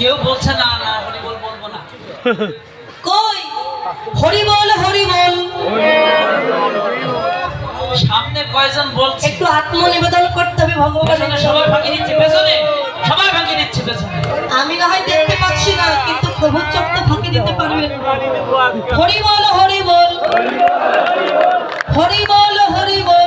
কেউ বলছে না না হরি বল বলবো না। কই হরি বল হরি বল। সামনে কয়জন বলছে? একটু আত্মনিবেদন করতে হবে ভগবানের। সবাই ফাঁকি দিচ্ছে পেছনে, সবাই ফাঁকি দিচ্ছে পেছনে। আমি না হয় দেখতে পাচ্ছি না, কিন্তু প্রভুর চোখ তো ফাঁকি দিতে পারবেন। হরি বল হরি বল হরি বল হরি বল।